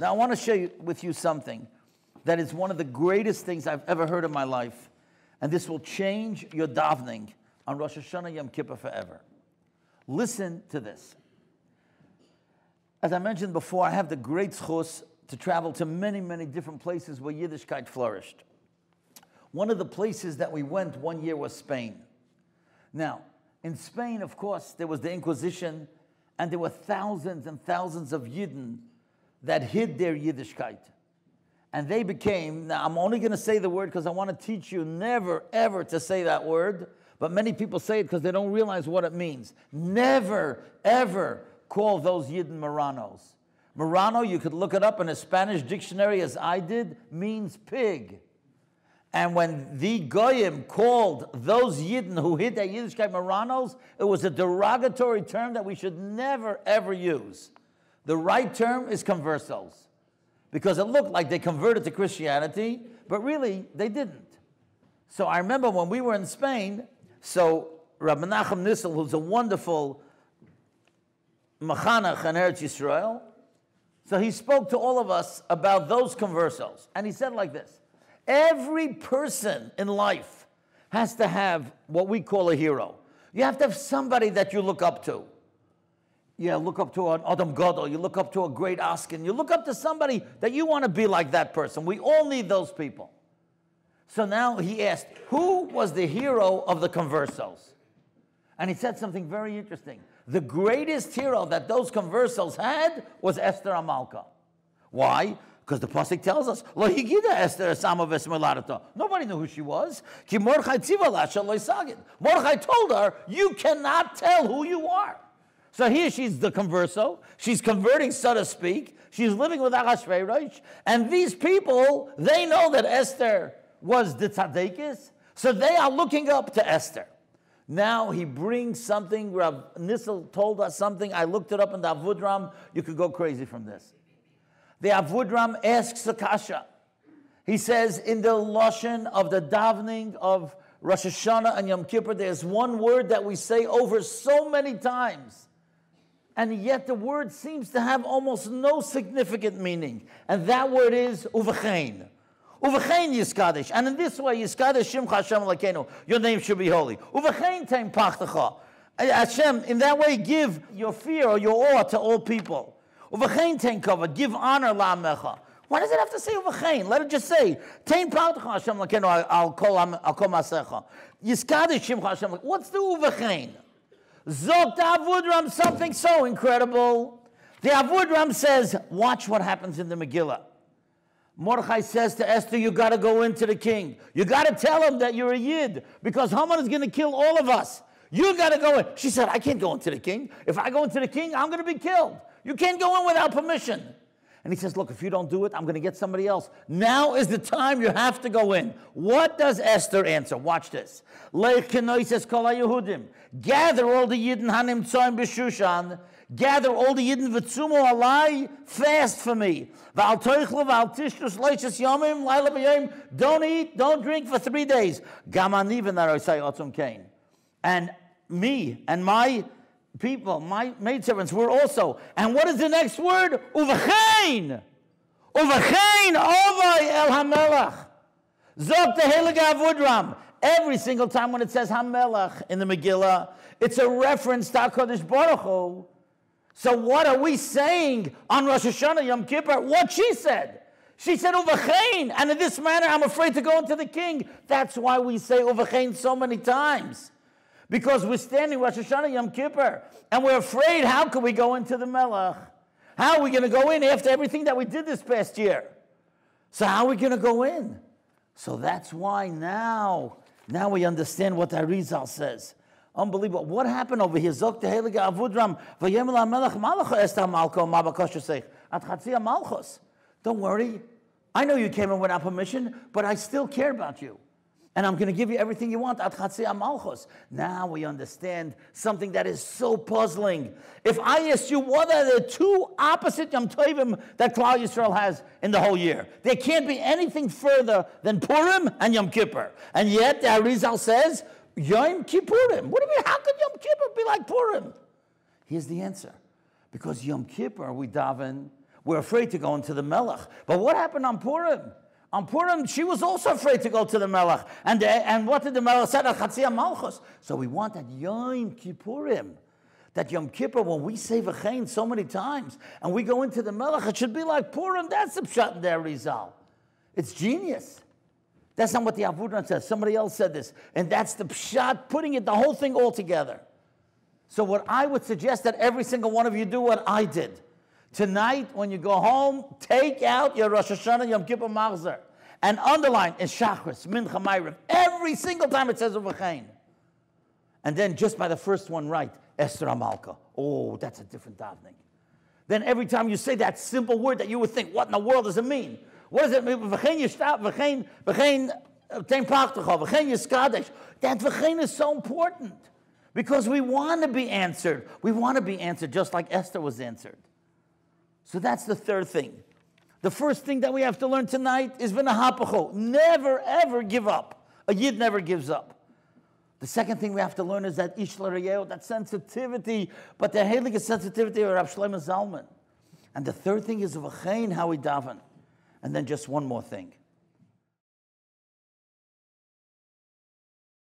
Now, I want to share with you something that is one of the greatest things I've ever heard in my life, and this will change your davening on Rosh Hashanah Yom Kippur forever. Listen to this. As I mentioned before, I have the great zchus to travel to many, many different places where Yiddishkeit flourished. One of the places that we went one year was Spain. Now, in Spain, of course, there was the Inquisition, and there were thousands and thousands of Yidden that hid their Yiddishkeit. And they became, now I'm only going to say the word because I want to teach you never, ever to say that word, but many people say it because they don't realize what it means. Never, ever call those Yidden Marranos. Marrano, you could look it up in a Spanish dictionary as I did, means pig. And when the Goyim called those Yidden who hid their Yiddishkeit Marranos, it was a derogatory term that we should never, ever use. The right term is conversos, because it looked like they converted to Christianity, but really they didn't. So I remember when we were in Spain, so Rabbi Nachum Nissel, who's a wonderful Machanach in Eretz Yisrael, so he spoke to all of us about those conversos. And he said like this: every person in life has to have what we call a hero. You have to have somebody that you look up to. You look up to an Adam Gadol, you look up to a great Askin, you look up to somebody that you want to be like that person. We all need those people. So now he asked, who was the hero of the conversos? And he said something very interesting. The greatest hero that those conversos had was Esther Amalka. Why? Because the pasuk tells us, Lo higida Esther Samaves Melarata. Nobody knew who she was. Ki Mordechai tziva la shelo yisagid. Mordechai told her, you cannot tell who you are. So here she's the converso. She's converting, so to speak. She's living with Achashverosh. And these people, they know that Esther was the tzadikis, so they are looking up to Esther. Now he brings something. Rav Nissel told us something. I looked it up in the Avudram. You could go crazy from this. The Avudram asks the kasha. He says, in the lashon of the davening of Rosh Hashanah and Yom Kippur, there's one word that we say over so many times, and yet the word seems to have almost no significant meaning. And that word is uvechein. Uvechein yiskadish. And in this way, yiskadish shimcha Hashem Elokeinu. Your name should be holy. Uvechein teim pachtecha. Hashem, in that way, give your fear or your awe to all people. Uvechein teim kavod. Give honor la'amecha. Why does it have to say uvechein? Let it just say teim pachtecha Hashem Elokeinu. I'll call masecha. Yiskadish shimcha Hashem. What's the uvechein? Zok the Avudram, something so incredible. The Avudram says, watch what happens in the Megillah. Mordechai says to Esther, you got to go into the king. You got to tell him that you're a Yid, because Haman is going to kill all of us. You got to go in. She said, I can't go into the king. If I go into the king, I'm going to be killed. You can't go in without permission. And he says, look, if you don't do it, I'm going to get somebody else. Now is the time you have to go in. What does Esther answer? Watch this. Gather all the Yidden hanim tzoim b'Shushan. Gather all the Yidden v'tzumu alai. Fast for me. V'al toichlu v'al tishrus leishes yomim laila b'yom. Don't eat, don't drink for 3 days. Gam ani v'narosai otzum kain. And me and my people, my maidservants, were also. And what is the next word? Uvechein. Uvechein ovay el hamelach. Zok the heilige Avudram. Every single time when it says Hamelach in the Megillah, it's a reference to HaKadosh Baruch Hu. So what are we saying on Rosh Hashanah Yom Kippur? What she said. She said Uvechein, and in this manner I'm afraid to go into the king. That's why we say Uvechein so many times. Because we're standing Rosh Hashanah Yom Kippur, and we're afraid, how can we go into the Melech? How are we going to go in after everything that we did this past year? So how are we going to go in? So that's why now we understand what the Arizal says. Unbelievable. What happened over here? Zok the Heilige Avudram, Vayem LaMelech Malach Esther Malko Mabakosha Seich At Chatzia Malchos. Don't worry. I know you came in without permission, but I still care about you. And I'm going to give you everything you want. At Chatzia Malchos. Now we understand something that is so puzzling. If I asked you, what are the two opposite Yom Tovim that Klal Yisrael has in the whole year? There can't be anything further than Purim and Yom Kippur. And yet the Arizal says, Yom Kippurim. What do you mean? How could Yom Kippur be like Purim? Here's the answer. Because Yom Kippur, we daven, We're afraid to go into the Melech. But what happened on Purim? On Purim, she was also afraid to go to the Melech. And what did the Melech say? Chatzia Malchus. So we want that Yom Kippurim, that Yom Kippur, when we say V'chein so many times, and we go into the Melech, it should be like Purim. That's the pshat in there, Rizal. It's genius. That's not what the Avudan says. Somebody else said this. And that's the pshat, putting it, the whole thing all together. So what I would suggest that every single one of you do what I did. Tonight, when you go home, take out your Rosh Hashanah, Yom Kippur Machzor, and underline in Shachris, Mincha, Ma'ariv, every single time it says V'chein. And then just by the first one, write Esther HaMalka. Oh, that's a different davening. Then every time you say that simple word that you would think, what in the world does it mean? What does it mean? V'chein Yishtab, V'chein Tein Pachtacha, V'chein Yiskadesh. That V'chein is so important because we want to be answered. We want to be answered just like Esther was answered. So that's the third thing. The first thing that we have to learn tonight is v'nahapacho. Never, ever give up. A Yid never gives up. The second thing we have to learn is that ish l'rayeo, that sensitivity, but the heilige sensitivity of Rav Shlomo Zalman. And the third thing is v'chein, how we daven. And then just one more thing.